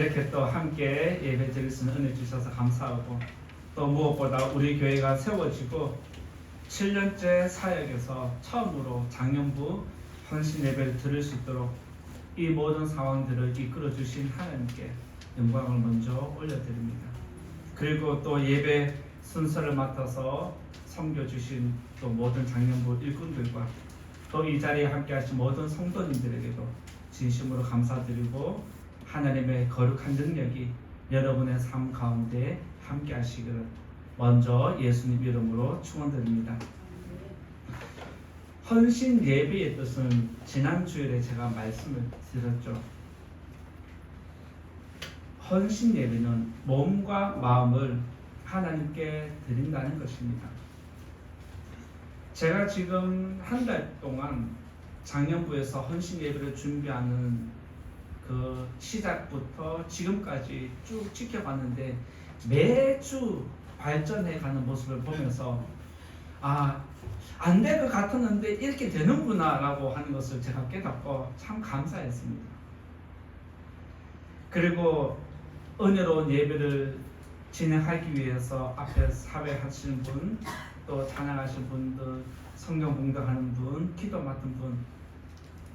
이렇게 또 함께 예배 드릴 수 있는 은혜 주셔서 감사하고, 또 무엇보다 우리 교회가 세워지고 7년째 사역에서 처음으로 작년부 헌신 예배를 드릴 수 있도록 이 모든 상황들을 이끌어 주신 하나님께 영광을 먼저 올려드립니다. 그리고 또 예배 순서를 맡아서 섬겨주신 또 모든 작년부 일꾼들과 또 이 자리에 함께 하신 모든 성도님들에게도 진심으로 감사드리고, 하나님의 거룩한 능력이 여러분의 삶 가운데 함께 하시기를 먼저 예수님 이름으로 축원드립니다. 헌신 예배의 뜻은 지난 주일에 제가 말씀을 드렸죠. 헌신 예배는 몸과 마음을 하나님께 드린다는 것입니다. 제가 지금 한 달 동안 작년부에서 헌신 예배를 준비하는 그 시작부터 지금까지 쭉 지켜봤는데, 매주 발전해가는 모습을 보면서 안 될 것 같았는데 이렇게 되는구나 라고 하는 것을 제가 깨닫고 참 감사했습니다. 그리고 은혜로운 예배를 진행하기 위해서 앞에 사회하시는 분, 또 찬양하시는 분들, 성경 봉독하는 분, 기도 맡은 분,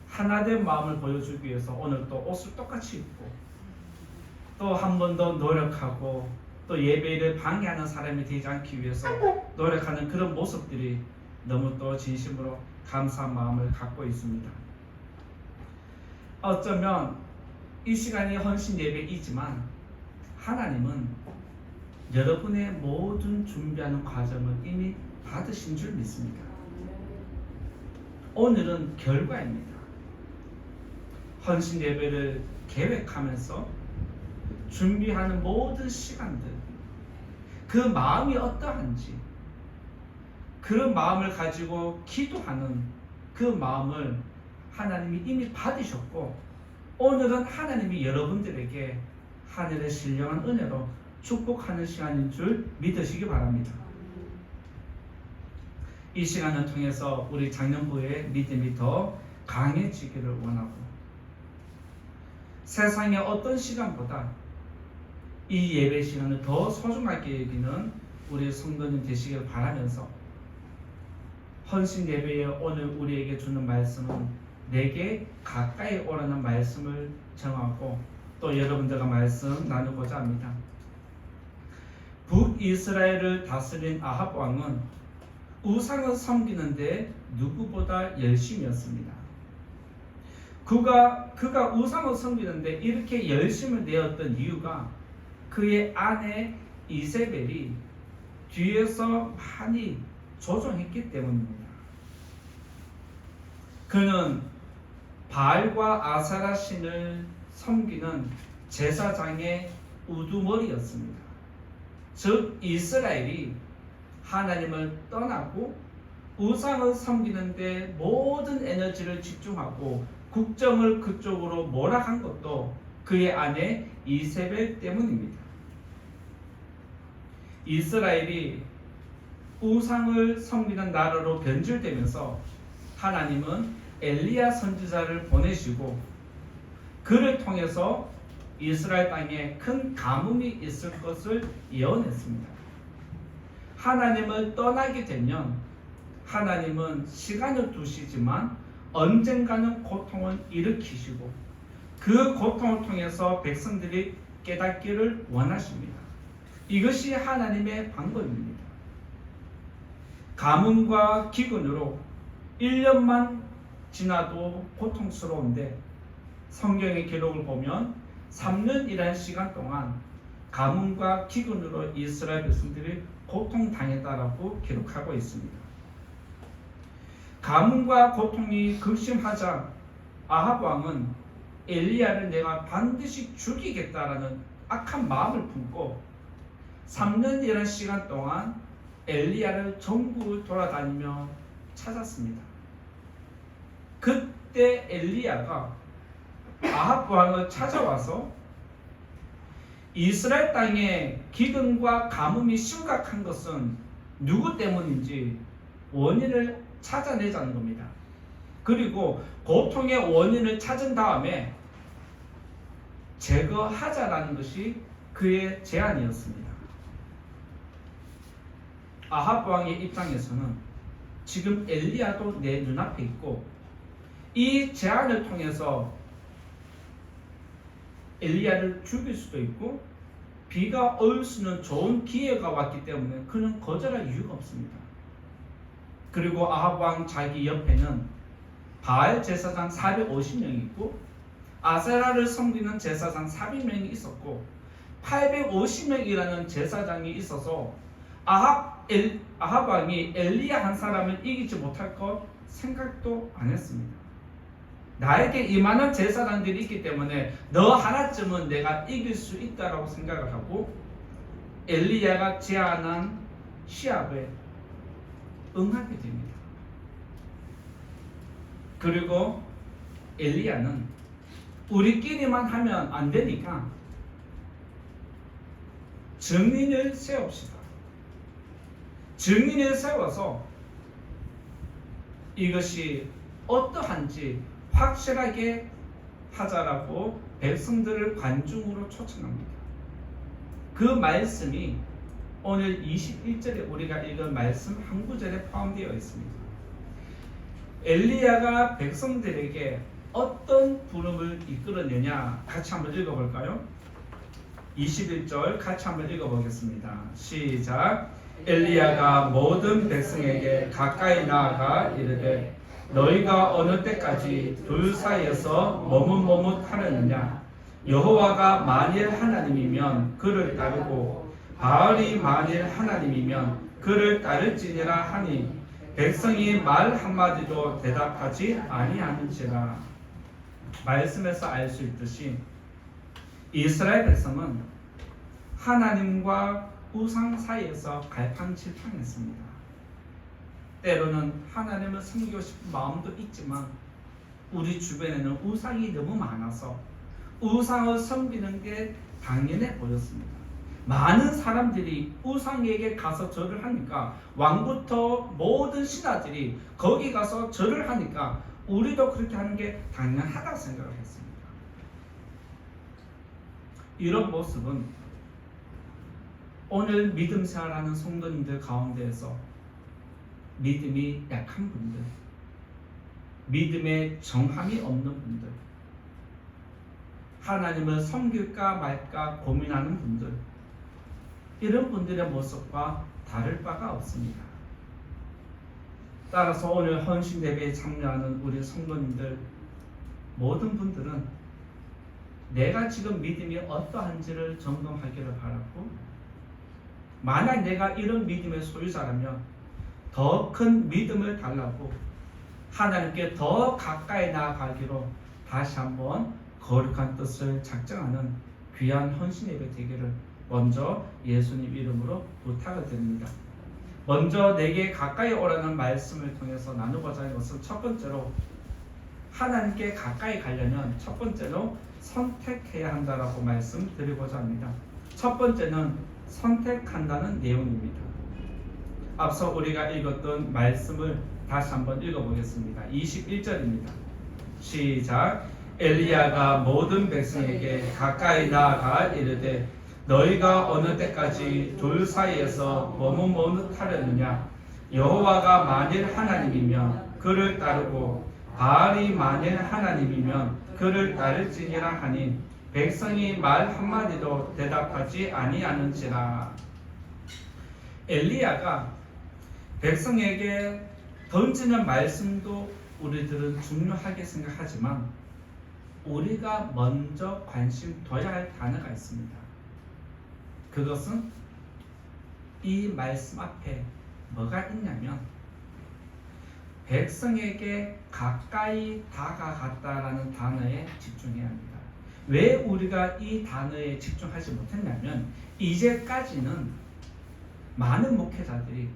하나된 마음을 보여주기 위해서 오늘 또 옷을 똑같이 입고 또 한 번 더 노력하고 또 예배를 방해하는 사람이 되지 않기 위해서 노력하는 그런 모습들이 너무 또 진심으로 감사한 마음을 갖고 있습니다. 어쩌면 이 시간이 헌신 예배이지만 하나님은 여러분의 모든 준비하는 과정을 이미 받으신 줄 믿습니다. 오늘은 결과입니다. 헌신 예배를 계획하면서 준비하는 모든 시간들, 그 마음이 어떠한지, 그 마음을 가지고 기도하는 그 마음을 하나님이 이미 받으셨고, 오늘은 하나님이 여러분들에게 하늘의 신령한 은혜로 축복하는 시간인 줄 믿으시기 바랍니다. 이 시간을 통해서 우리 작년부의 믿음이 더 강해지기를 원하고, 세상의 어떤 시간보다 이 예배 시간을 더 소중하게 여기는 우리 성도님 되시길 바라면서, 헌신 예배에 오늘 우리에게 주는 말씀은 내게 가까이 오라는 말씀을 정하고 또 여러분들과 말씀 나누고자 합니다. 북이스라엘을 다스린 아합 왕은 우상을 섬기는데 누구보다 열심이었습니다. 그가 우상을 섬기는데 이렇게 열심을 내었던 이유가 그의 아내 이세벨이 뒤에서 많이 조종했기 때문입니다. 그는 바알과 아사라 신을 섬기는 제사장의 우두머리였습니다. 즉 이스라엘이 하나님을 떠나고 우상을 섬기는데 모든 에너지를 집중하고 국정을 그쪽으로 몰아간 것도 그의 아내 이세벨 때문입니다. 이스라엘이 우상을 섬기는 나라로 변질되면서 하나님은 엘리야 선지자를 보내시고 그를 통해서 이스라엘 땅에 큰 가뭄이 있을 것을 예언했습니다. 하나님을 떠나게 되면 하나님은 시간을 두시지만 언젠가는 고통을 일으키시고 그 고통을 통해서 백성들이 깨닫기를 원하십니다. 이것이 하나님의 방법입니다. 가뭄과 기근으로 1년만 지나도 고통스러운데 성경의 기록을 보면 3년이라는 시간 동안 가뭄과 기근으로 이스라엘 백성들이 고통당했다라고 기록하고 있습니다. 가뭄과 고통이 극심하자 아합 왕은 엘리야를 내가 반드시 죽이겠다라는 악한 마음을 품고 3년이라는 시간 동안 엘리야를 전국을 돌아다니며 찾았습니다. 그때 엘리야가 아합 왕을 찾아와서 이스라엘 땅에 기근과 가뭄이 심각한 것은 누구 때문인지 원인을 찾아내자는 겁니다. 그리고 고통의 원인을 찾은 다음에 제거하자라는 것이 그의 제안이었습니다. 아합 왕의 입장에서는 지금 엘리야도 내 눈앞에 있고 이 제안을 통해서 엘리야를 죽일 수도 있고 비가 올 수 있는 좋은 기회가 왔기 때문에 그는 거절할 이유가 없습니다. 그리고 아합 왕 자기 옆에는 바알 제사장 450명이 있고 아세라를 섬기는 제사장 400명이 있었고 850명이라는 제사장이 있어서 아합 왕이 엘리야 한 사람을 이기지 못할 것 생각도 안 했습니다. 나에게 이만한 제사장들이 있기 때문에 너 하나쯤은 내가 이길 수 있다라고 생각을 하고 엘리야가 제안한 시합에 응하게 됩니다. 그리고 엘리야는 우리끼리만 하면 안 되니까 증인을 세웁시다. 증인을 세워서 이것이 어떠한지 확실하게 하자라고 백성들을 관중으로 초청합니다. 그 말씀이 오늘 21절에 우리가 읽은 말씀 한 구절에 포함되어 있습니다. 엘리야가 백성들에게 어떤 부름을 이끌어내냐 같이 한번 읽어볼까요? 21절 같이 한번 읽어보겠습니다. 시작. 엘리야가 모든 백성에게 가까이 나아가 이르되 너희가 어느 때까지 둘 사이에서 머뭇머뭇하려느냐? 여호와가 만일 하나님이면 그를 따르고 바알이 만일 하나님이면 그를 따를지니라 하니 백성이 말 한마디도 대답하지 아니하는지라. 말씀에서 알 수 있듯이 이스라엘 백성은 하나님과 우상 사이에서 갈팡질팡했습니다. 때로는 하나님을 섬기고 싶은 마음도 있지만 우리 주변에는 우상이 너무 많아서 우상을 섬기는 게 당연해 보였습니다. 많은 사람들이 우상에게 가서 절을 하니까 왕부터 모든 신하들이 거기 가서 절을 하니까 우리도 그렇게 하는 게 당연하다고 생각을 했습니다. 이런 모습은 오늘 믿음 생활하는 성도님들 가운데에서 믿음이 약한 분들, 믿음에 정함이 없는 분들, 하나님을 섬길까 말까 고민하는 분들, 이런 분들의 모습과 다를 바가 없습니다. 따라서 오늘 헌신 예배에 참여하는 우리 성도님들 모든 분들은 내가 지금 믿음이 어떠한지를 점검하기를 바라고, 만약 내가 이런 믿음의 소유자라면 더 큰 믿음을 달라고 하나님께 더 가까이 나아가기로 다시 한번 거룩한 뜻을 작정하는 귀한 헌신 예배 되기를 먼저 예수님 이름으로 부탁을 드립니다. 먼저 내게 가까이 오라는 말씀을 통해서 나누고자 하는 것은 첫 번째로 하나님께 가까이 가려면 첫 번째로 선택해야 한다라고 말씀드리고자 합니다. 첫 번째는 선택한다는 내용입니다. 앞서 우리가 읽었던 말씀을 다시 한번 읽어보겠습니다. 21절입니다. 시작. 엘리야가 모든 백성에게 가까이 나아가 이르되 너희가 어느 때까지 둘 사이에서 머뭇머뭇하려느냐? 여호와가 만일 하나님이면 그를 따르고 바알이 만일 하나님이면 그를 따를지니라 하니 백성이 말 한마디도 대답하지 아니하는지라. 엘리야가 백성에게 던지는 말씀도 우리들은 중요하게 생각하지만 우리가 먼저 관심 둬야 할 단어가 있습니다. 그것은 이 말씀 앞에 뭐가 있냐면 백성에게 가까이 다가갔다라는 단어에 집중해야 합니다. 왜 우리가 이 단어에 집중하지 못했냐면 이제까지는 많은 목회자들이,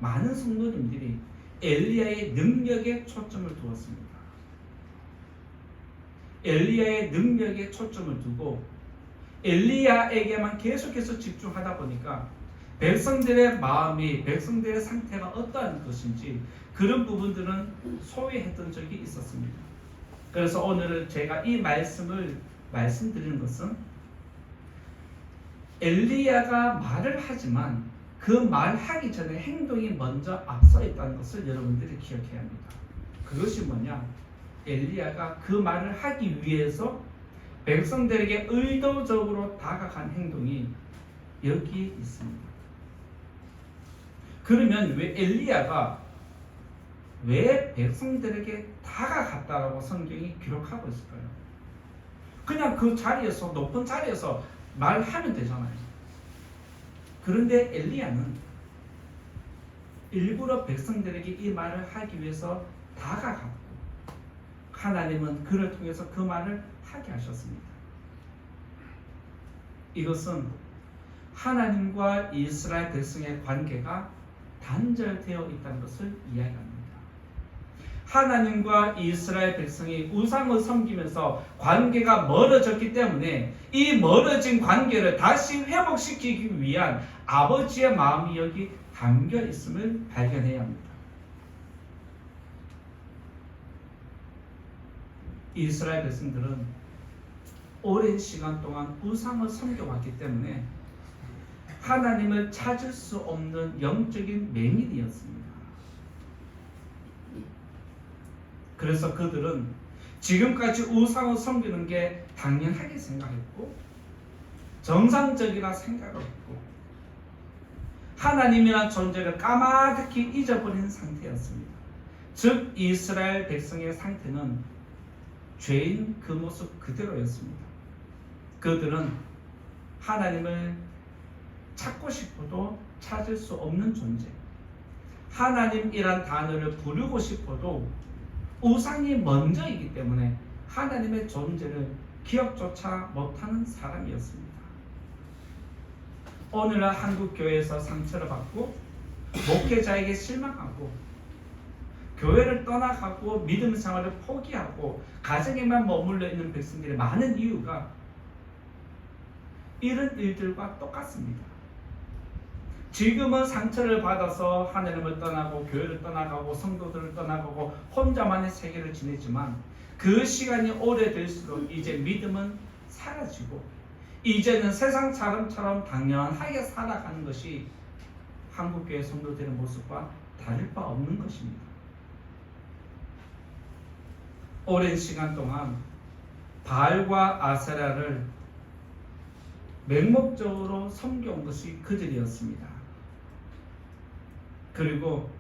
많은 성도님들이 엘리야의 능력에 초점을 두었습니다. 엘리야의 능력에 초점을 두고 엘리야에게만 계속해서 집중하다 보니까 백성들의 마음이, 백성들의 상태가 어떠한 것인지 그런 부분들은 소외했던 적이 있었습니다. 그래서 오늘은 제가 이 말씀을 말씀드리는 것은 엘리야가 말을 하지만 그 말하기 전에 행동이 먼저 앞서 있다는 것을 여러분들이 기억해야 합니다. 그것이 뭐냐? 엘리야가 그 말을 하기 위해서 백성들에게 의도적으로 다가간 행동이 여기에 있습니다. 그러면 왜 엘리야가 왜 백성들에게 다가갔다라고 성경이 기록하고 있을까요? 그냥 그 자리에서, 높은 자리에서 말하면 되잖아요. 그런데 엘리야는 일부러 백성들에게 이 말을 하기 위해서 다가갔고 하나님은 그를 통해서 그 말을 하게 하셨습니다. 이것은 하나님과 이스라엘 백성의 관계가 단절되어 있다는 것을 이야기합니다. 하나님과 이스라엘 백성이 우상을 섬기면서 관계가 멀어졌기 때문에 이 멀어진 관계를 다시 회복시키기 위한 아버지의 마음이 여기 담겨 있음을 발견해야 합니다. 이스라엘 백성들은 오랜 시간 동안 우상을 섬겨왔기 때문에 하나님을 찾을 수 없는 영적인 맹인이었습니다. 그래서 그들은 지금까지 우상을 섬기는 게 당연하게 생각했고 정상적이라 생각을 했고 하나님이란 존재를 까마득히 잊어버린 상태였습니다. 즉 이스라엘 백성의 상태는 죄인 그 모습 그대로였습니다. 그들은 하나님을 찾고 싶어도 찾을 수 없는 존재, 하나님이란 단어를 부르고 싶어도 우상이 먼저이기 때문에 하나님의 존재를 기억조차 못하는 사람이었습니다. 오늘날 한국 교회에서 상처를 받고 목회자에게 실망하고 교회를 떠나가고 믿음 생활을 포기하고 가정에만 머물러 있는 백성들의 많은 이유가 이런 일들과 똑같습니다. 지금은 상처를 받아서 하나님을 떠나고 교회를 떠나가고 성도들을 떠나가고 혼자만의 세계를 지내지만 그 시간이 오래될수록 이제 믿음은 사라지고 이제는 세상 사람처럼 당연하게 살아가는 것이 한국교회 성도들의 모습과 다를 바 없는 것입니다. 오랜 시간 동안 바알과 아세라를 맹목적으로 섬겨온 것이 그들이었습니다. 그리고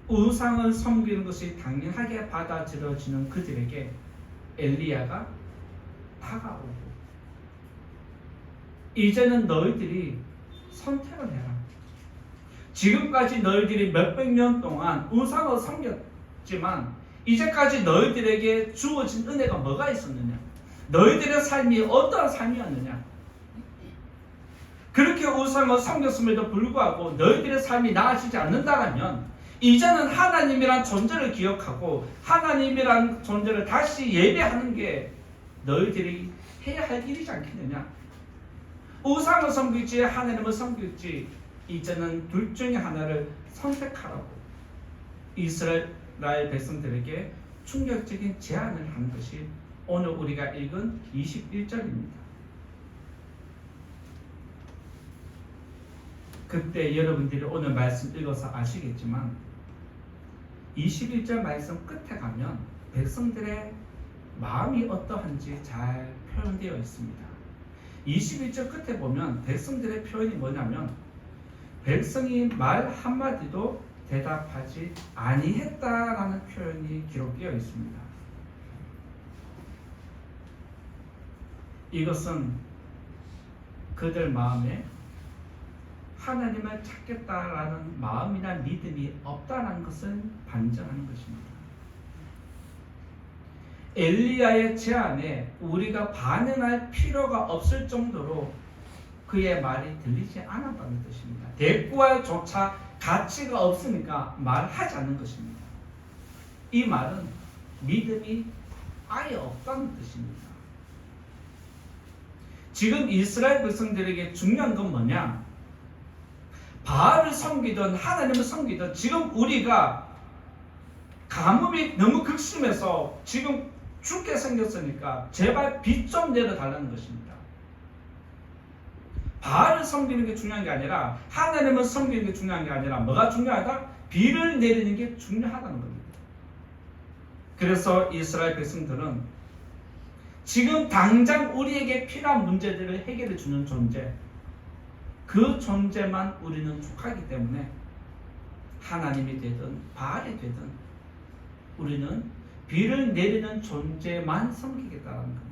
우상을 섬기는 것이 당연하게 받아들여지는 그들에게 엘리야가 다가오고 이제는 너희들이 선택을 해라. 지금까지 너희들이 몇백 년 동안 우상을 섬겼지만 이제까지 너희들에게 주어진 은혜가 뭐가 있었느냐? 너희들의 삶이 어떠한 삶이었느냐? 그렇게 우상을 섬겼음에도 불구하고 너희들의 삶이 나아지지 않는다면 이제는 하나님이란 존재를 기억하고 하나님이란 존재를 다시 예배하는 게 너희들이 해야 할 일이지 않겠느냐? 우상을 섬길지 하나님을 섬길지 이제는 둘 중에 하나를 선택하라고 이스라엘 백성들에게 충격적인 제안을 하는 것이 오늘 우리가 읽은 21절입니다. 그때 여러분들이 오늘 말씀 읽어서 아시겠지만 21절 말씀 끝에 가면 백성들의 마음이 어떠한지 잘 표현되어 있습니다. 21절 끝에 보면 백성들의 표현이 뭐냐면 백성이 말 한마디도 대답하지 아니했다라는 표현이 기록되어 있습니다. 이것은 그들 마음에 하나님을 찾겠다라는 마음이나 믿음이 없다는 것을 반증하는 것입니다. 엘리야의 제안에 우리가 반응할 필요가 없을 정도로 그의 말이 들리지 않았다는 뜻입니다. 대꾸할 조차 가치가 없으니까 말하지 않는 것입니다. 이 말은 믿음이 아예 없다는 뜻입니다. 지금 이스라엘 백성들에게 중요한 건 뭐냐? 바알을 섬기든 하나님을 섬기든 지금 우리가 가뭄이 너무 극심해서 지금 죽게 생겼으니까 제발 비 좀 내려달라는 것입니다. 바알을 섬기는 게 중요한 게 아니라 하나님을 섬기는 게 중요한 게 아니라 뭐가 중요하다? 비를 내리는 게 중요하다는 겁니다. 그래서 이스라엘 백성들은 지금 당장 우리에게 필요한 문제들을 해결해 주는 존재, 그 존재만 우리는 족하기 때문에 하나님이 되든 바알이 되든 우리는 비를 내리는 존재만 섬기겠다는 겁니다.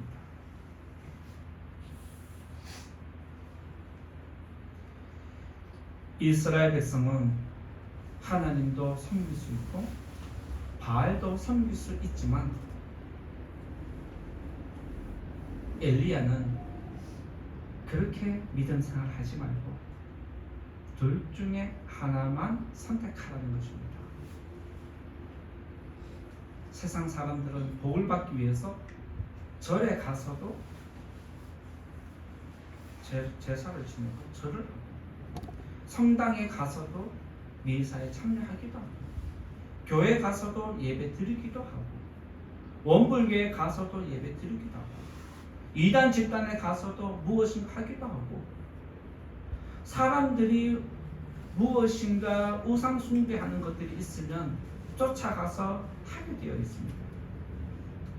이스라엘 백성은 하나님도 섬길 수 있고 바알도 섬길 수 있지만 엘리야는 그렇게 믿음 생활 하지 말고 둘 중에 하나만 선택하라는 것입니다. 세상 사람들은 복을 받기 위해서 절에 가서도 제사를 지내고 절을 하고 성당에 가서도 미사에 참여하기도 하고 교회 가서도 예배 드리기도 하고 원불교에 가서도 예배 드리기도 하고 이단 집단에 가서도 무엇인가 하기도 하고 사람들이 무엇인가 우상 숭배하는 것들이 있으면 쫓아가서 하게 되어 있습니다.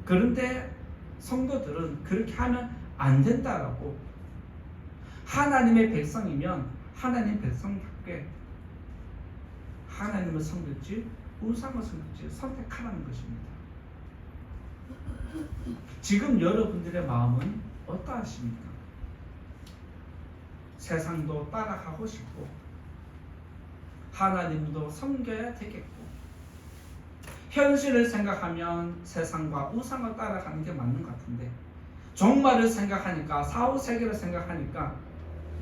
그런데 성도들은 그렇게 하면 안 된다라고 하나님의 백성이면 하나님 백성답게 하나님을 섬길지 우상을 섬길지 선택하라는 것입니다. 지금 여러분들의 마음은 어떠하십니까? 세상도 따라가고 싶고 하나님도 섬겨야 되겠고 현실을 생각하면 세상과 우상을 따라가는 게 맞는 것 같은데 종말을 생각하니까 사후세계를 생각하니까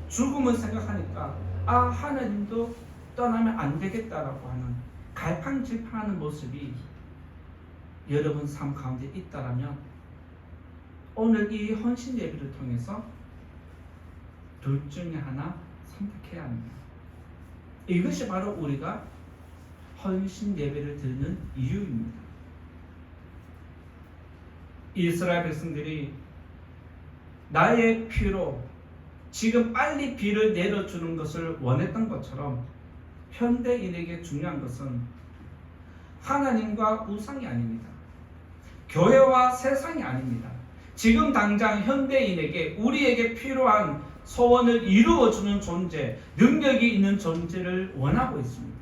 죽음을 생각하니까 하나님도 떠나면 안 되겠다라고 하는 갈팡질팡하는 모습이 여러분 삶 가운데 있다라면 오늘 이 헌신 예배를 통해서 둘 중에 하나 선택해야 합니다. 이것이 바로 우리가 헌신 예배를 드리는 이유입니다. 이스라엘 백성들이 나의 피로 지금 빨리 비를 내려주는 것을 원했던 것처럼 현대인에게 중요한 것은 하나님과 우상이 아닙니다. 교회와 세상이 아닙니다. 지금 당장 현대인에게 우리에게 필요한 소원을 이루어주는 존재, 능력이 있는 존재를 원하고 있습니다.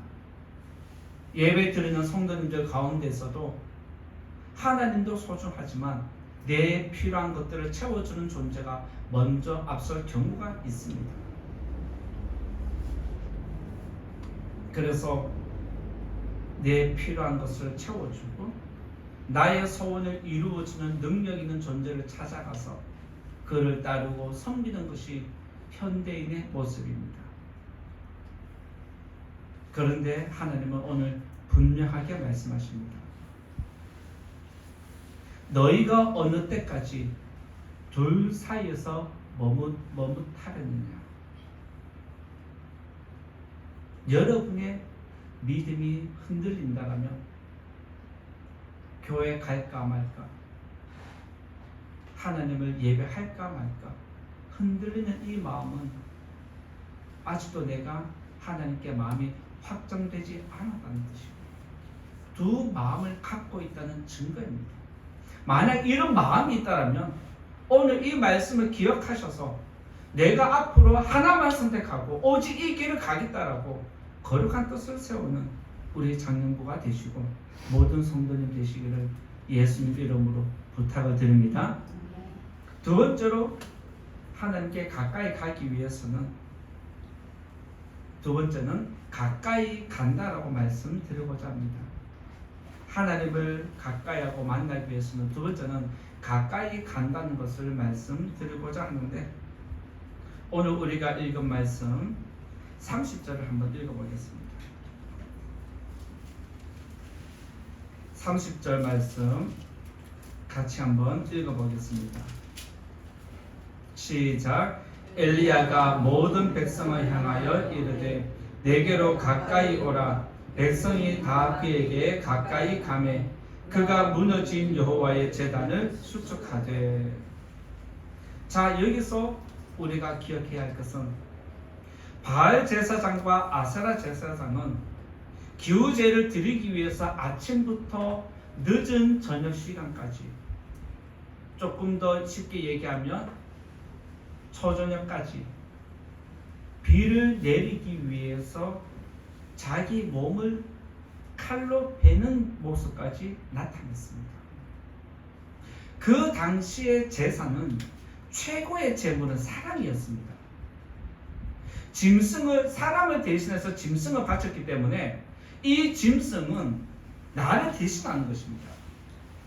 예배 드리는 성도님들 가운데서도 하나님도 소중하지만 내 필요한 것들을 채워주는 존재가 먼저 앞설 경우가 있습니다. 그래서 내 필요한 것을 채워주고 나의 소원을 이루어주는 능력 있는 존재를 찾아가서 그를 따르고 섬기는 것이 현대인의 모습입니다. 그런데 하나님은 오늘 분명하게 말씀하십니다. 너희가 어느 때까지 둘 사이에서 머뭇하려느냐. 여러분의 믿음이 흔들린다면 교회 갈까 말까, 하나님을 예배할까 말까 흔들리는 이 마음은 아직도 내가 하나님께 마음이 확정되지 않았다는 뜻입니다. 두 마음을 갖고 있다는 증거입니다. 만약 이런 마음이 있다면 오늘 이 말씀을 기억하셔서 내가 앞으로 하나만 선택하고 오직 이 길을 가겠다라고 거룩한 뜻을 세우는 우리 장년부가 되시고 모든 성도님 되시기를 예수님 이름으로 부탁을 드립니다. 두 번째로 하나님께 가까이 가기 위해서는 두 번째는 가까이 간다라고 말씀드리고자 합니다. 하나님을 가까이 하고 만나기 위해서는 두 번째는 가까이 간다는 것을 말씀드리고자 하는데 오늘 우리가 읽은 말씀 30절을 한번 읽어보겠습니다. 30절 말씀 같이 한번 읽어보겠습니다. 시작. 엘리야가 모든 백성을 향하여 이르되 내게로 가까이 오라. 백성이 다 그에게 가까이 가매 그가 무너진 여호와의 제단을 수축하되. 자, 여기서 우리가 기억해야 할 것은 바알 제사장과 아세라 제사장은 기후제를 드리기 위해서 아침부터 늦은 저녁 시간까지, 조금 더 쉽게 얘기하면 초저녁까지 비를 내리기 위해서 자기 몸을 칼로 베는 모습까지 나타냈습니다. 그 당시의 제사는 최고의 제물은 사람이었습니다. 사람을 대신해서 짐승을 바쳤기 때문에 이 짐승은 나를 대신하는 것입니다.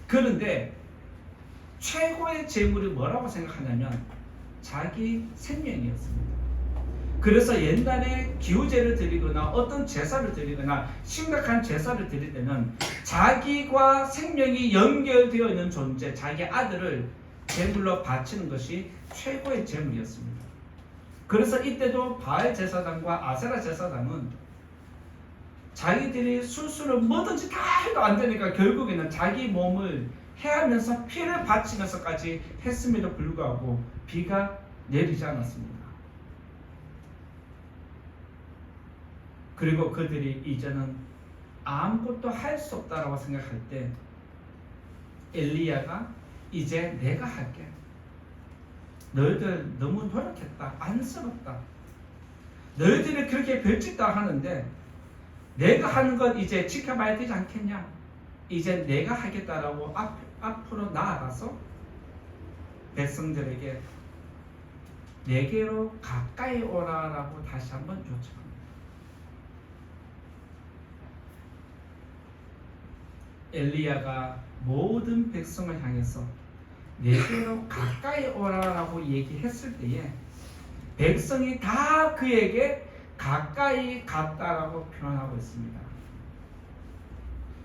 그런데 최고의 제물이 뭐라고 생각하냐면 자기 생명이었습니다. 그래서 옛날에 기후제를 드리거나 어떤 제사를 드리거나 심각한 제사를 드릴 때는 자기와 생명이 연결되어 있는 존재, 자기 아들을 제물로 바치는 것이 최고의 제물이었습니다. 그래서 이때도 바알 제사장과 아세라 제사장은 자기들이 술수를 뭐든지 다 해도 안 되니까 결국에는 자기 몸을 해하면서 피를 바치면서까지 했음에도 불구하고 비가 내리지 않았습니다. 그리고 그들이 이제는 아무것도 할 수 없다라고 생각할 때 엘리야가 이제 내가 할게. 너희들 너무 노력했다. 안쓰럽다. 너희들이 그렇게 별짓다 하는데 내가 하는 건 이제 지켜봐야 되지 않겠냐. 이제 내가 하겠다라고 앞으로 나아가서 백성들에게 내게로 가까이 오라라고 다시 한번 요청합니다. 엘리야가 모든 백성을 향해서 내게로 가까이 오라라고 얘기했을 때에 백성이 다 그에게 가까이 갔다라고 표현하고 있습니다.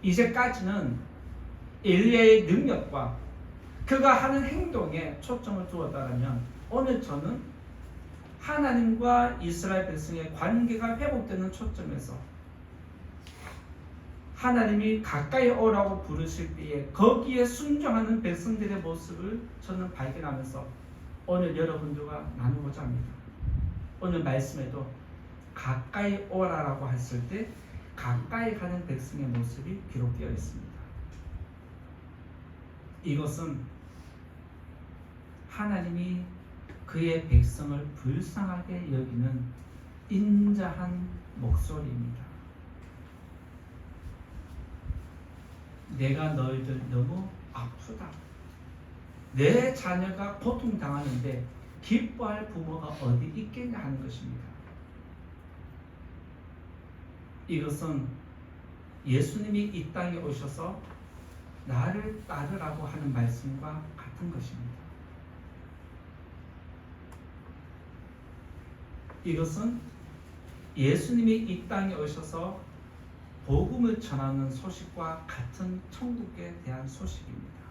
이제까지는 엘리야의 능력과 그가 하는 행동에 초점을 두었다면 오늘 저는 하나님과 이스라엘 백성의 관계가 회복되는 초점에서 하나님이 가까이 오라고 부르실 때에 거기에 순종하는 백성들의 모습을 저는 발견하면서 오늘 여러분들과 나누고자 합니다. 오늘 말씀에도 가까이 오라라고 했을 때 가까이 가는 백성의 모습이 기록되어 있습니다. 이것은 하나님이 그의 백성을 불쌍하게 여기는 인자한 목소리입니다. 내가 너희들 너무 아프다. 내 자녀가 고통당하는데 기뻐할 부모가 어디 있겠냐 하는 것입니다. 이것은 예수님이 이 땅에 오셔서 나를 따르라고 하는 말씀과 같은 것입니다. 이것은 예수님이 이 땅에 오셔서 복음을 전하는 소식과 같은 천국에 대한 소식입니다.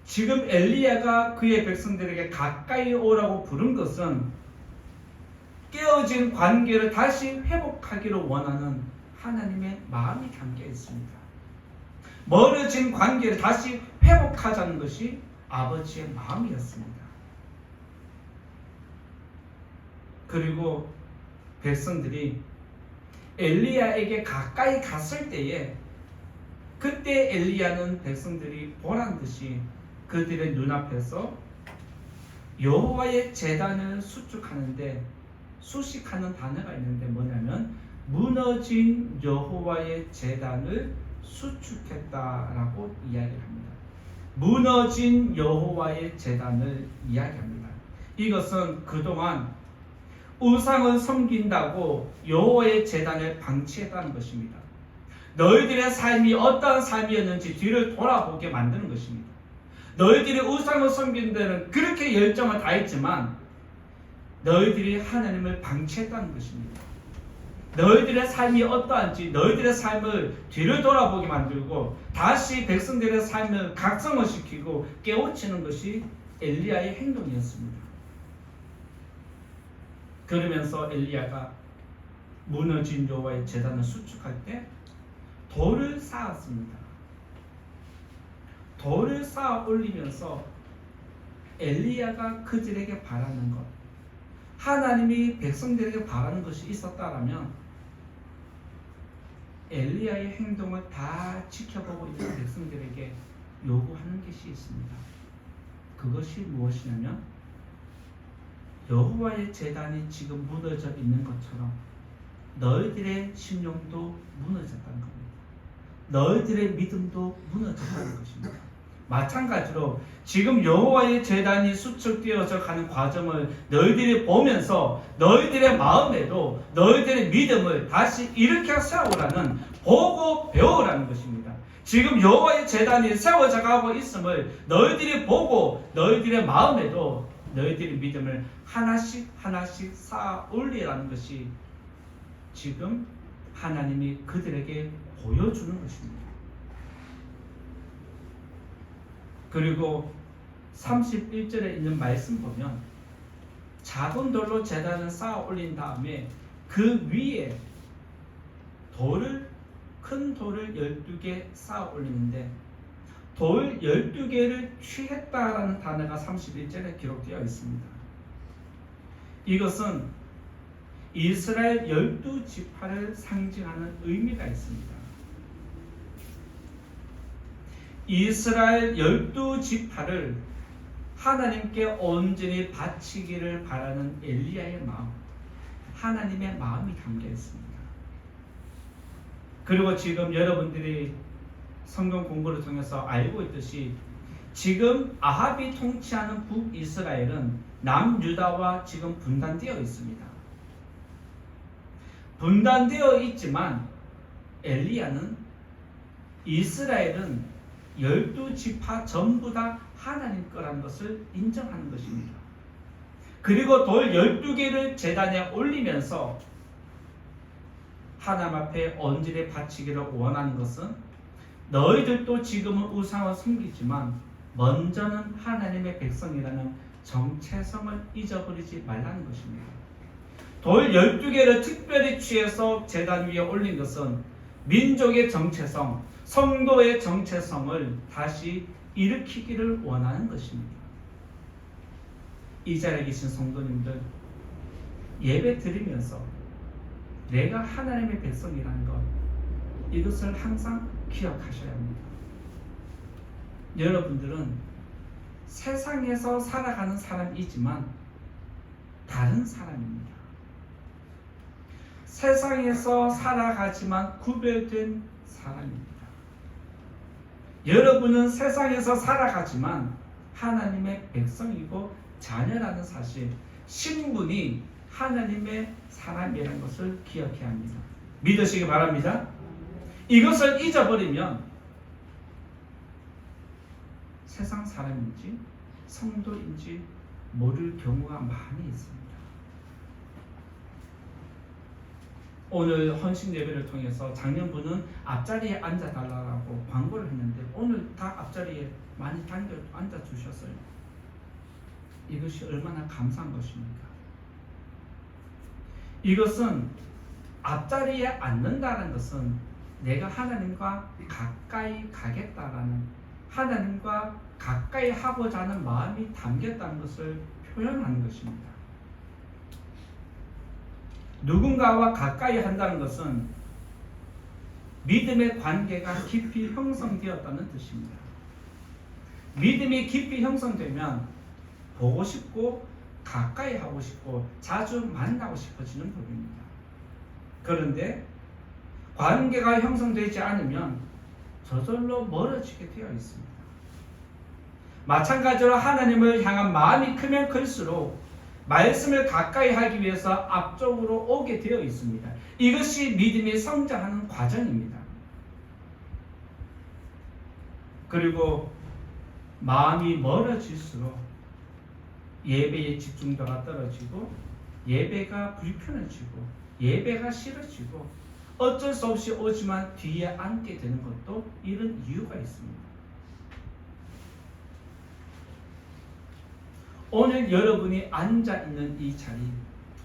지금 엘리야가 그의 백성들에게 가까이 오라고 부른 것은 깨어진 관계를 다시 회복하기를 원하는 하나님의 마음이 담겨 있습니다. 멀어진 관계를 다시 회복하자는 것이 아버지의 마음이었습니다. 그리고 백성들이 엘리야에게 가까이 갔을 때에 그때 엘리야는 백성들이 보란 듯이 그들의 눈앞에서 여호와의 제단을 수축하는데 수식하는 단어가 있는데 뭐냐면 무너진 여호와의 제단을 수축했다라고 이야기를 합니다. 무너진 여호와의 제단을 이야기합니다. 이것은 그동안 우상을 섬긴다고 여호와의 제단을 방치했다는 것입니다. 너희들의 삶이 어떠한 삶이었는지 뒤를 돌아보게 만드는 것입니다. 너희들이 우상을 섬기는 데는 그렇게 열정을 다했지만 너희들이 하나님을 방치했다는 것입니다. 너희들의 삶이 어떠한지 너희들의 삶을 뒤를 돌아보게 만들고 다시 백성들의 삶을 각성화시키고 깨우치는 것이 엘리야의 행동이었습니다. 그러면서 엘리야가 무너진 여호와의 제단을 수축할 때 돌을 쌓았습니다. 돌을 쌓아 올리면서 엘리야가 그들에게 바라는 것, 하나님이 백성들에게 바라는 것이 있었다라면 엘리야의 행동을 다 지켜보고 있는 백성들에게 요구하는 것이 있습니다. 그것이 무엇이냐면 여호와의 제단이 지금 무너져 있는 것처럼 너희들의 심령도 무너졌다는 겁니다. 너희들의 믿음도 무너졌다는 것입니다. 마찬가지로 지금 여호와의 제단이 수축되어져 가는 과정을 너희들이 보면서 너희들의 마음에도 너희들의 믿음을 다시 일으켜 세우라는, 보고 배우라는 것입니다. 지금 여호와의 제단이 세워져 가고 있음을 너희들이 보고 너희들의 마음에도 너희들의 믿음을 하나씩 하나씩 쌓아 올리라는 것이 지금 하나님이 그들에게 보여주는 것입니다. 그리고 31절에 있는 말씀 보면 작은 돌로 제단을 쌓아 올린 다음에 그 위에 큰 돌을 12개 쌓아 올리는데 돌 12개를 취했다라는 단어가 31절에 기록되어 있습니다. 이것은 이스라엘 12지파를 상징하는 의미가 있습니다. 이스라엘 12지파를 하나님께 온전히 바치기를 바라는 엘리야의 마음, 하나님의 마음이 담겨 있습니다. 그리고 지금 여러분들이 성경 공부를 통해서 알고 있듯이 지금 아합이 통치하는 북이스라엘은 남유다와 지금 분단되어 있습니다. 분단되어 있지만 엘리야는 이스라엘은 12지파 전부 다 하나님 거라는 것을 인정하는 것입니다. 그리고 돌 12개를 제단에 올리면서 하나님 앞에 온전히 바치기를 원하는 것은 너희들도 지금은 우상을 섬기지만 먼저는 하나님의 백성이라는 정체성을 잊어버리지 말라는 것입니다. 돌 12개를 특별히 취해서 제단 위에 올린 것은 민족의 정체성, 성도의 정체성을 다시 일으키기를 원하는 것입니다. 이 자리에 계신 성도님들, 예배 드리면서 내가 하나님의 백성이라는 것, 이것을 항상 기억하셔야 합니다. 여러분들은 세상에서 살아가는 사람이지만 다른 사람입니다. 세상에서 살아가지만 구별된 사람입니다. 여러분은 세상에서 살아가지만 하나님의 백성이고 자녀라는 사실, 신분이 하나님의 사람이라는 것을 기억해야 합니다. 믿으시기 바랍니다. 이것을 잊어버리면 세상 사람인지 성도인지 모를 경우가 많이 있습니다. 오늘 헌신 예배를 통해서 작년부는 앞자리에 앉아달라고 광고를 했는데 오늘 다 앞자리에 많이 앉아주셨어요. 이것이 얼마나 감사한 것입니까? 이것은 앞자리에 앉는다는 것은 내가 하나님과 가까이 가겠다라는, 하나님과 가까이 하고자 하는 마음이 담겼다는 것을 표현하는 것입니다. 누군가와 가까이 한다는 것은 믿음의 관계가 깊이 형성되었다는 뜻입니다. 믿음이 깊이 형성되면 보고 싶고 가까이 하고 싶고 자주 만나고 싶어지는 법입니다. 그런데 관계가 형성되지 않으면 저절로 멀어지게 되어 있습니다. 마찬가지로 하나님을 향한 마음이 크면 클수록 말씀을 가까이 하기 위해서 앞쪽으로 오게 되어 있습니다. 이것이 믿음이 성장하는 과정입니다. 그리고 마음이 멀어질수록 예배의 집중도가 떨어지고 예배가 불편해지고 예배가 싫어지고 어쩔 수 없이 오지만 뒤에 앉게 되는 것도 이런 이유가 있습니다. 오늘 여러분이 앉아있는 이 자리,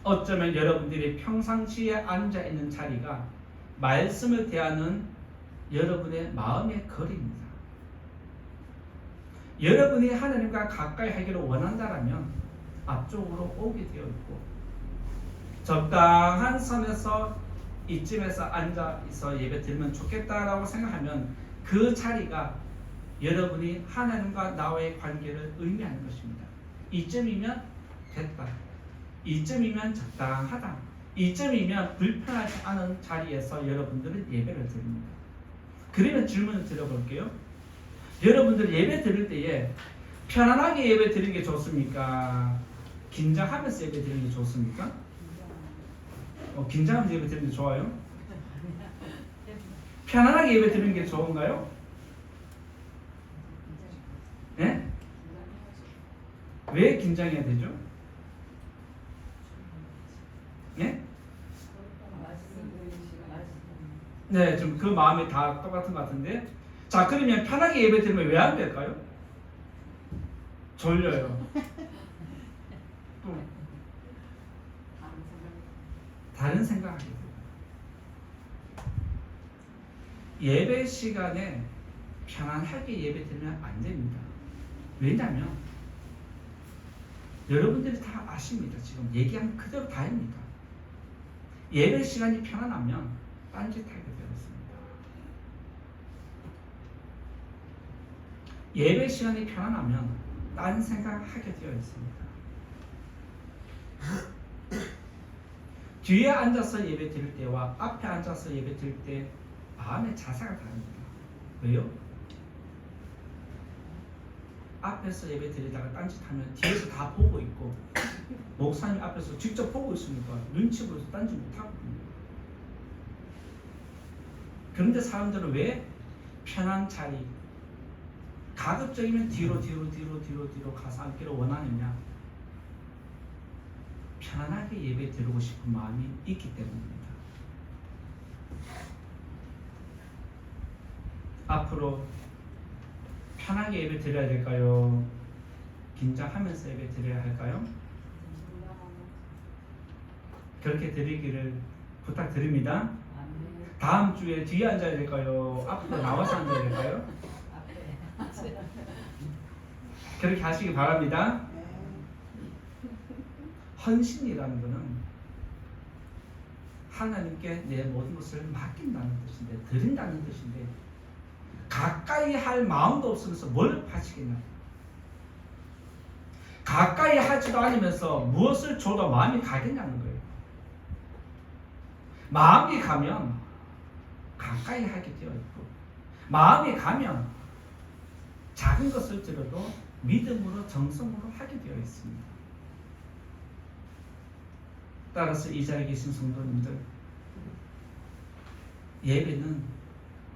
어쩌면 여러분들이 평상시에 앉아있는 자리가 말씀을 대하는 여러분의 마음의 거리입니다. 여러분이 하나님과 가까이 하기를 원한다라면 앞쪽으로 오게 되어 있고, 적당한 선에서 이쯤에서 앉아 있어 예배 드리면 좋겠다라고 생각하면 그 자리가 여러분이 하나님과 나와의 관계를 의미하는 것입니다. 이쯤이면 됐다. 이쯤이면 적당하다. 이쯤이면 불편하지 않은 자리에서 여러분들은 예배를 드립니다. 그러면 질문을 드려볼게요. 여러분들 예배 드릴 때에 편안하게 예배 드리는 게 좋습니까? 긴장하면서 예배 드리는 게 좋습니까? 긴장하면서 예배 드리는 게 좋아요? 편안하게 예배 드리는 게 좋은가요? 네? 왜 긴장해야 되죠? 네? 네, 좀 그 마음이 다 똑같은 것 같은데. 자, 그러면 편하게 예배 드리면 왜 안 될까요? 졸려요. 다른 생각하게 돼요. 예배 시간에 편안하게 예배 드리면 안 됩니다. 왜냐하면 여러분들이 다 아십니다. 지금 얘기한 그대로 다입니다. 예배 시간이 편안하면 딴짓하게 되었습니다. 예배 시간이 편안하면 딴 생각하게 되어 있습니다. 뒤에 앉아서 예배 드릴 때와 앞에 앉아서 예배 드릴 때 마음의 자세가 다릅니다. 왜요? 앞에서 예배 드리다가 딴짓하면 뒤에서 다 보고 있고, 목사님 앞에서 직접 보고 있으니까 눈치 보여서 딴짓 못하거든요. 그런데 사람들은 왜 편한 자리, 가급적이면 뒤로 가서 앉기를 원하느냐? 편안하게 예배 드리고 싶은 마음이 있기 때문입니다. 앞으로 편하게 예배 드려야 될까요? 긴장하면서 예배 드려야 할까요? 그렇게 드리기를 부탁드립니다. 다음 주에 뒤에 앉아야 될까요? 앞으로 나와서 앉아야 될까요? 그렇게 하시기 바랍니다. 헌신이라는 것은 하나님께 내 모든 것을 맡긴다는 뜻인데, 드린다는 뜻인데, 가까이 할 마음도 없으면서 뭘 하시겠나? 가까이 하지도 않으면서 무엇을 줘도 마음이 가겠냐는 거예요. 마음이 가면 가까이 하게 되어 있고, 마음이 가면 작은 것을 들어도 믿음으로 정성으로 하게 되어 있습니다. 따라서 이 자리에 계신 성도님들, 예배는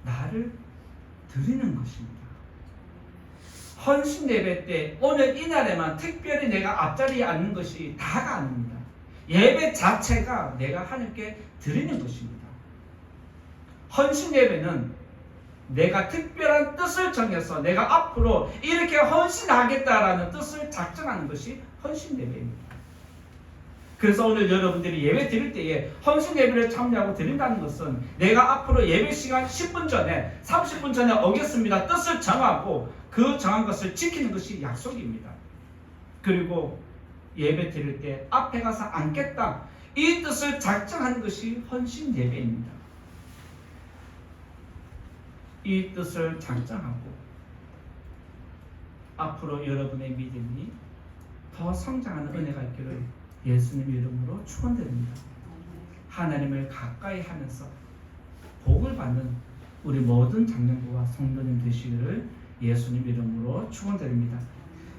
나를 드리는 것입니다. 헌신 예배 때 오늘 이날에만 특별히 내가 앞자리에 앉는 것이 다가 아닙니다. 예배 자체가 내가 하나님께 드리는 것입니다. 헌신 예배는 내가 특별한 뜻을 정해서 내가 앞으로 이렇게 헌신하겠다라는 뜻을 작정하는 것이 헌신 예배입니다. 그래서 오늘 여러분들이 예배 드릴 때에 헌신 예배를 참여하고 드린다는 것은 내가 앞으로 예배 시간 10분 전에 30분 전에 오겠습니다 뜻을 정하고 그 정한 것을 지키는 것이 약속입니다. 그리고 예배 드릴 때 앞에 가서 앉겠다, 이 뜻을 작정하는 것이 헌신 예배입니다. 이 뜻을 작정하고 앞으로 여러분의 믿음이 더 성장하는 은혜가 있기를 예수님 이름으로 축원드립니다. 하나님을 가까이 하면서 복을 받는 우리 모든 장년부와 성도님 되시기를 예수님 이름으로 축원드립니다.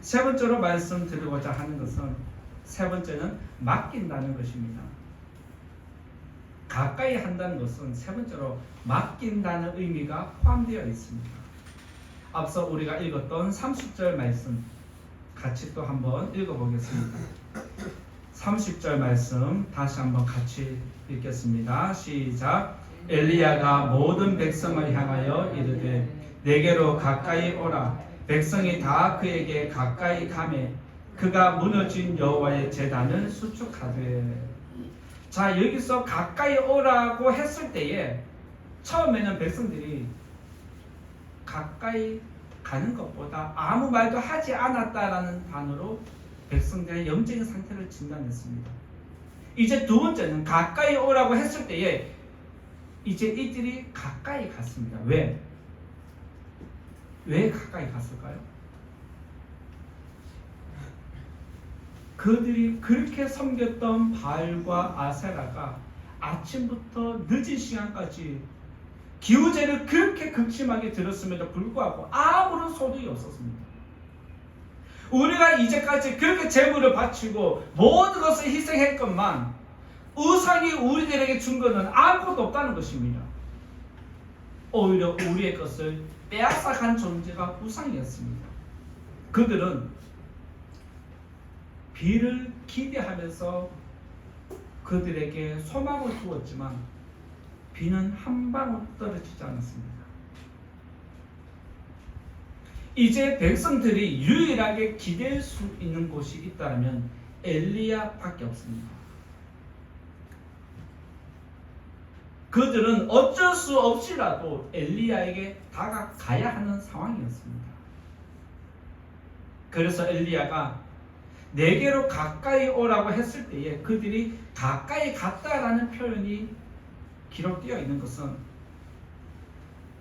세 번째로 말씀드리고자 하는 것은, 세 번째는 맡긴다는 것입니다. 가까이 한다는 것은 세 번째로 맡긴다는 의미가 포함되어 있습니다. 앞서 우리가 읽었던 30절 말씀 같이 또 한번 읽어보겠습니다. 30절 말씀 다시 한번 같이 읽겠습니다. 시작. 엘리야가 모든 백성을 향하여 이르되 내게로 가까이 오라. 백성이 다 그에게 가까이 가매 그가 무너진 여호와의 제단을 수축하되. 자, 여기서 가까이 오라고 했을 때에 처음에는 백성들이 가까이 가는 것보다 아무 말도 하지 않았다라는 단어로 백성들의 영적인 상태를 진단했습니다. 이제 두 번째는 가까이 오라고 했을 때에 이제 이들이 가까이 갔습니다. 왜? 왜 가까이 갔을까요? 그들이 그렇게 섬겼던 바알과 아세라가 아침부터 늦은 시간까지 기우제를 그렇게 극심하게 들었음에도 불구하고 아무런 소득이 없었습니다. 우리가 이제까지 그렇게 재물을 바치고 모든 것을 희생했건만 우상이 우리들에게 준 것은 아무것도 없다는 것입니다. 오히려 우리의 것을 빼앗아간 존재가 우상이었습니다. 그들은 비를 기대하면서 그들에게 소망을 주었지만 비는 한 방울 떨어지지 않았습니다. 이제 백성들이 유일하게 기댈 수 있는 곳이 있다면 엘리야밖에 없습니다. 그들은 어쩔 수 없이라도 엘리야에게 다가가야 하는 상황이었습니다. 그래서 엘리야가 내게로 가까이 오라고 했을 때에 그들이 가까이 갔다라는 표현이 기록되어 있는 것은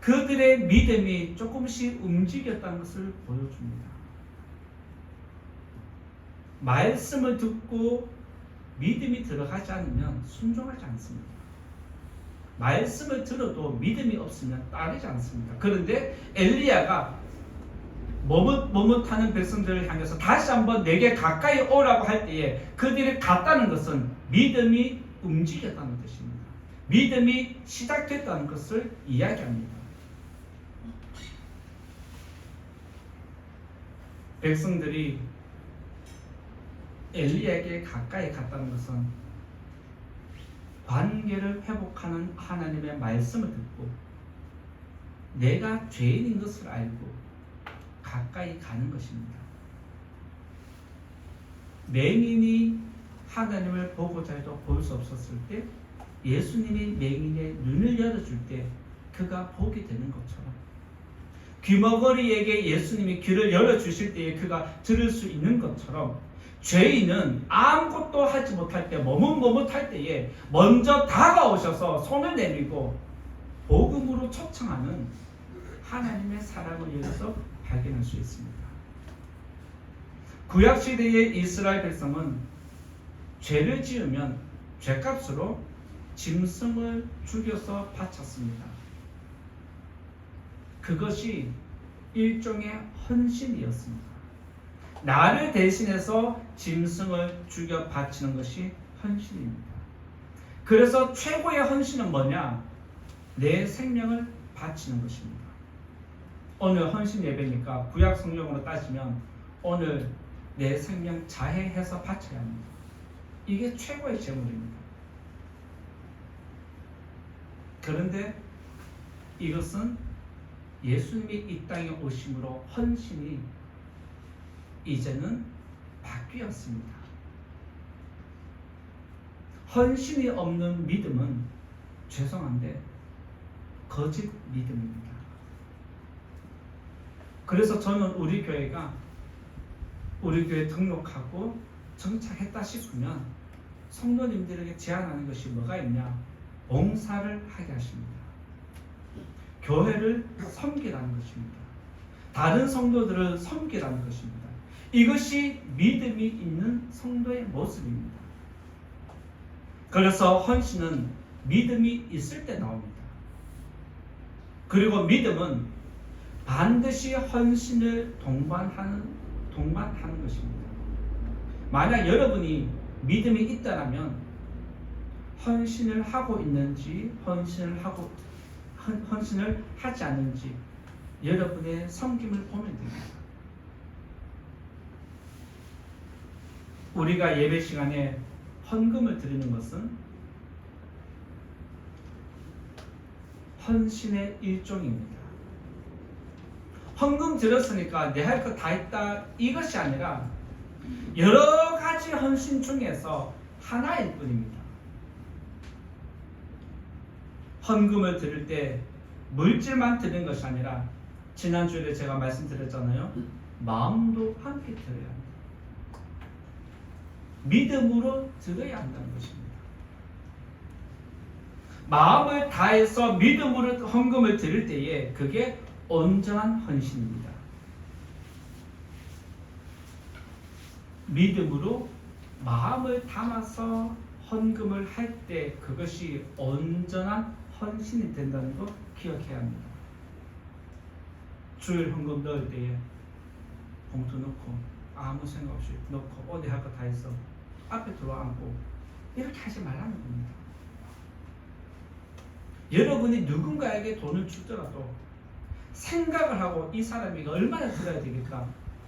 그들의 믿음이 조금씩 움직였다는 것을 보여줍니다. 말씀을 듣고 믿음이 들어가지 않으면 순종하지 않습니다. 말씀을 들어도 믿음이 없으면 따르지 않습니다. 그런데 엘리야가 머뭇머뭇하는 백성들을 향해서 다시 한번 내게 가까이 오라고 할 때에 그들이 갔다는 것은 믿음이 움직였다는 뜻입니다. 믿음이 시작됐다는 것을 이야기합니다. 백성들이 엘리야에게 가까이 갔다는 것은 관계를 회복하는 하나님의 말씀을 듣고 내가 죄인인 것을 알고 가까이 가는 것입니다. 맹인이 하나님을 보고자 해도 볼 수 없었을 때 예수님이 맹인의 눈을 열어줄 때 그가 보게 되는 것처럼 귀머거리에게 예수님이 귀를 열어주실 때에 그가 들을 수 있는 것처럼 죄인은 아무것도 하지 못할 때 머뭇머뭇할 때에 먼저 다가오셔서 손을 내밀고 복음으로 초청하는 하나님의 사랑을 여기서 발견할 수 있습니다. 구약시대의 이스라엘 백성은 죄를 지으면 죄값으로 짐승을 죽여서 바쳤습니다. 그것이 일종의 헌신이었습니다. 나를 대신해서 짐승을 죽여 바치는 것이 헌신입니다. 그래서 최고의 헌신은 뭐냐? 내 생명을 바치는 것입니다. 오늘 헌신 예배니까 구약 성경으로 따지면 오늘 내 생명 자해해서 바쳐야 합니다. 이게 최고의 제물입니다. 그런데 이것은 예수님이 이 땅에 오심으로 헌신이 이제는 바뀌었습니다. 헌신이 없는 믿음은 죄송한데 거짓 믿음입니다. 그래서 저는 우리 교회 등록하고 정착했다 싶으면 성도님들에게 제안하는 것이 뭐가 있냐? 봉사를 하게 하십니다. 교회를 섬기라는 것입니다. 다른 성도들을 섬기라는 것입니다. 이것이 믿음이 있는 성도의 모습입니다. 그래서 헌신은 믿음이 있을 때 나옵니다. 그리고 믿음은 반드시 헌신을 동반하는 것입니다. 만약 여러분이 믿음이 있다면 헌신을 하고 있는지 헌신을 하지 않는지 여러분의 섬김을 보면 됩니다. 우리가 예배 시간에 헌금을 드리는 것은 헌신의 일종입니다. 헌금 드렸으니까 내 할 거 다 했다 이것이 아니라 여러 가지 헌신 중에서 하나일 뿐입니다. 헌금을 드릴 때 물질만 드리는 것이 아니라 지난주에 제가 말씀드렸잖아요. 마음도 함께 드려야 합니다. 믿음으로 드려야 한다는 것입니다. 마음을 다해서 믿음으로 헌금을 드릴 때에 그게 온전한 헌신입니다. 믿음으로 마음을 담아서 헌금을 할 때 그것이 온전한 헌신이 된다는 거 기억해야 합니다. 주일 헌금 넣을 때에 봉투 넣고 아무 생각 없이 넣고 오늘 할 거 다 해서 앞에 들어앉고 이렇게 하지 말라는 겁니다. 여러분이 누군가에게 돈을 주더라도 생각을 하고 이 사람이 얼마나 들어야 되겠다,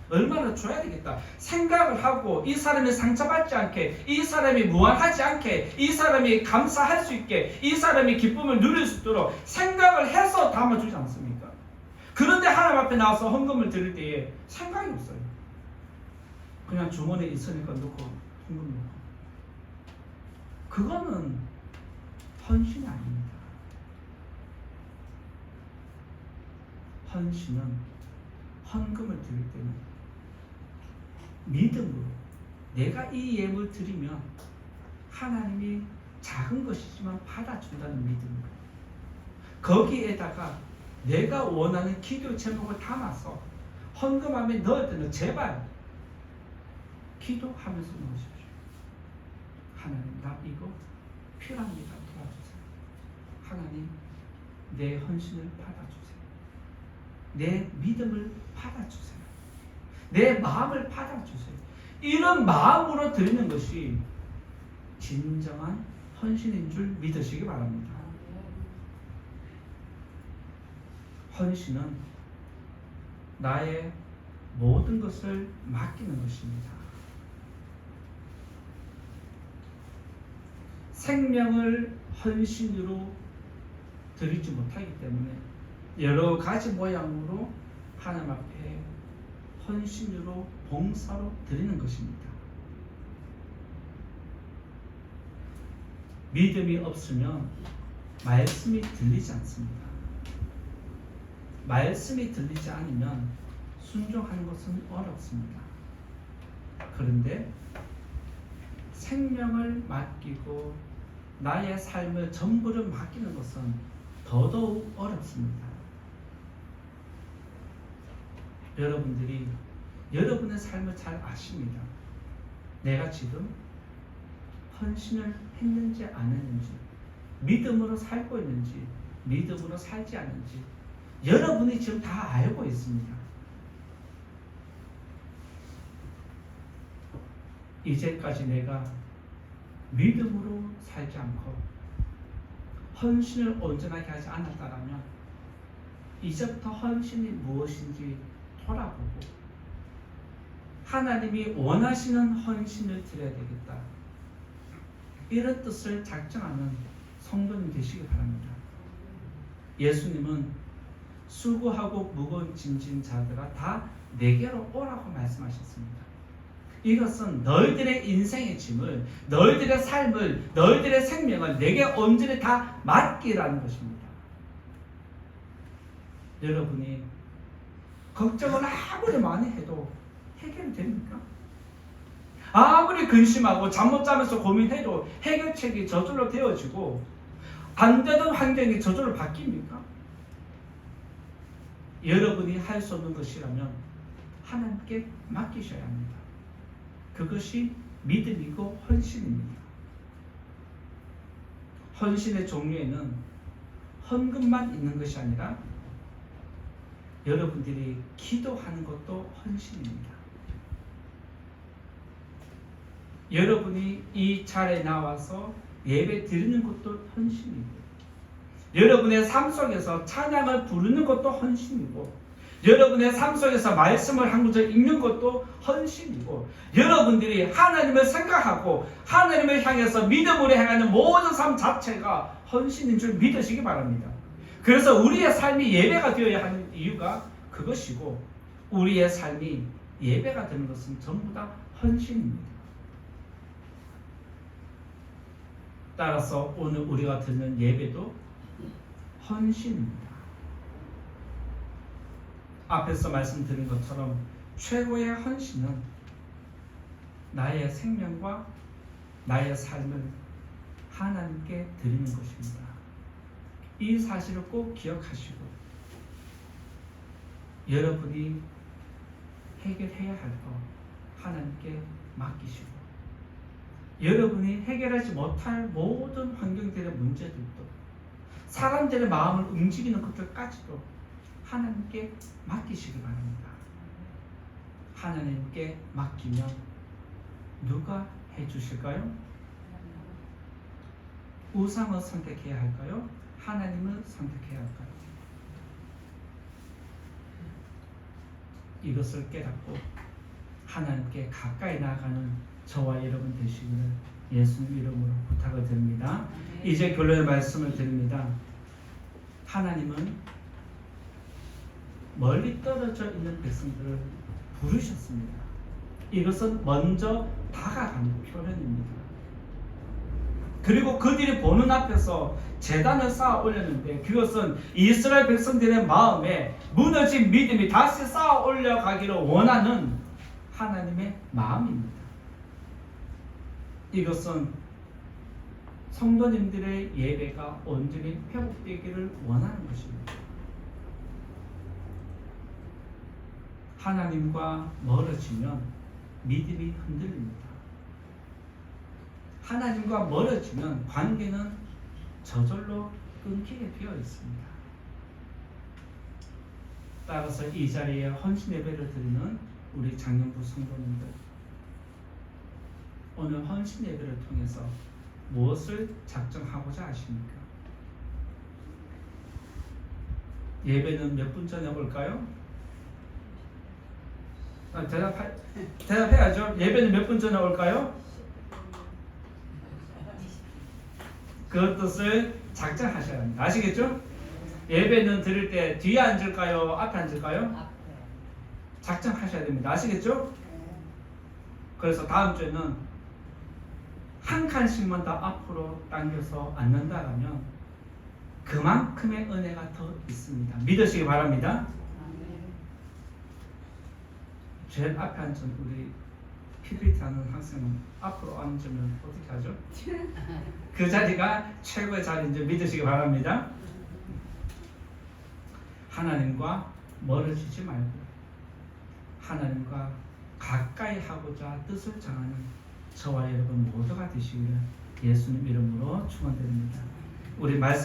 얼마나 줘야 되겠다 생각을 하고 이 사람이 상처받지 않게, 이 사람이 무한하지 않게, 이 사람이 감사할 수 있게, 이 사람이 기쁨을 누릴 수 있도록 생각을 해서 담아주지 않습니까? 그런데 하나님 앞에 나와서 헌금을 드릴 때에 생각이 없어요. 그냥 주머니에 있으니까 넣고 헌금 넣고. 그거는 헌신이 아닙니다. 헌신은 헌금을 드릴 때는 믿음으로 내가 이 예물 드리면 하나님이 작은 것이지만 받아준다는 믿음으로 거기에다가 내가 원하는 기도 제목을 담아서 헌금함에 넣을 때는 제발 기도하면서 넣으십시오. 하나님, 나 이거 필요합니다. 도와주세요. 하나님, 내 헌신을 받아주세요. 내 믿음을 받아주세요. 내 마음을 받아주세요. 이런 마음으로 드리는 것이 진정한 헌신인 줄 믿으시기 바랍니다. 헌신은 나의 모든 것을 맡기는 것입니다. 생명을 헌신으로 드리지 못하기 때문에 여러 가지 모양으로 하나님 앞에 헌신으로 봉사로 드리는 것입니다. 믿음이 없으면 말씀이 들리지 않습니다. 말씀이 들리지 않으면 순종하는 것은 어렵습니다. 그런데 생명을 맡기고 나의 삶을 전부를 맡기는 것은 더더욱 어렵습니다. 여러분들이 여러분의 삶을 잘 아십니다. 내가 지금 헌신을 했는지 안 했는지, 믿음으로 살고 있는지 믿음으로 살지 않는지 여러분이 지금 다 알고 있습니다. 이제까지 내가 믿음으로 살지 않고 헌신을 온전하게 하지 않았다면 이제부터 헌신이 무엇인지 돌아보고 하나님이 원하시는 헌신을 드려야 되겠다, 이런 뜻을 작정하는 성도님 되시기 바랍니다. 예수님은 수고하고 무거운 짐진 자들아 다 내게로 오라고 말씀하셨습니다. 이것은 너희들의 인생의 짐을, 너희들의 삶을, 너희들의 생명을 내게 온전히 다 맡기라는 것입니다. 여러분이 걱정을 아무리 많이 해도 해결됩니까? 아무리 근심하고 잠 못 자면서 고민해도 해결책이 저절로 되어지고 안 되던 환경이 저절로 바뀝니까? 여러분이 할 수 없는 것이라면 하나님께 맡기셔야 합니다. 그것이 믿음이고 헌신입니다. 헌신의 종류에는 헌금만 있는 것이 아니라 여러분들이 기도하는 것도 헌신입니다. 여러분이 이 자리에 나와서 예배 드리는 것도 헌신이고, 여러분의 삶 속에서 찬양을 부르는 것도 헌신이고, 여러분의 삶 속에서 말씀을 한 구절 읽는 것도 헌신이고, 여러분들이 하나님을 생각하고 하나님을 향해서 믿음으로 행하는 모든 삶 자체가 헌신인 줄 믿으시기 바랍니다. 그래서 우리의 삶이 예배가 되어야 하는 이유가 그것이고, 우리의 삶이 예배가 되는 것은 전부 다 헌신입니다. 따라서 오늘 우리가 드리는 예배도 헌신입니다. 앞에서 말씀드린 것처럼 최고의 헌신은 나의 생명과 나의 삶을 하나님께 드리는 것입니다. 이 사실을 꼭 기억하시고 여러분이 해결해야 할 거 하나님께 맡기시고 여러분이 해결하지 못할 모든 환경들의 문제들도 사람들의 마음을 움직이는 것들까지도 하나님께 맡기시기 바랍니다. 하나님께 맡기면 누가 해주실까요? 우상을 선택해야 할까요? 하나님을 선택해야 할까요? 이것을 깨닫고 하나님께 가까이 나아가는 저와 여러분 되시기를 예수님 이름으로 부탁을 드립니다. 이제 결론의 말씀을 드립니다. 하나님은 멀리 떨어져 있는 백성들을 부르셨습니다. 이것은 먼저 다가가는 표현입니다. 그리고 그들이 보는 앞에서 제단을 쌓아 올렸는데 그것은 이스라엘 백성들의 마음에 무너진 믿음이 다시 쌓아 올려가기를 원하는 하나님의 마음입니다. 이것은 성도님들의 예배가 온전히 회복되기를 원하는 것입니다. 하나님과 멀어지면 믿음이 흔들립니다. 하나님과 멀어지면 관계는 저절로 끊기게 되어 있습니다. 따라서 이 자리에 헌신 예배를 드리는 우리 장년부 성도님들, 오늘 헌신 예배를 통해서 무엇을 작정하고자 하십니까? 예배는 몇 분 전에 올까요? 대답해야죠. 예배는 몇 분 전에 올까요? 그 뜻을 작정하셔야 합니다. 아시겠죠? 예배는 드릴 때 뒤에 앉을까요? 앞에 앉을까요? 작정하셔야 됩니다. 아시겠죠? 그래서 다음 주에는 한 칸씩만 더 앞으로 당겨서 앉는다라면 그만큼의 은혜가 더 있습니다. 믿으시기 바랍니다. 제일 앞에 앉은 우리 PPT 하는 학생은 앞으로 앉으면 어떻게 하죠? 그 자리가 최고의 자리인 줄 믿으시기 바랍니다. 하나님과 멀어지지 말고 하나님과 가까이 하고자 뜻을 정하는 저와 여러분 모두가 되시기를 예수님 이름으로 축원드립니다. 우리 말씀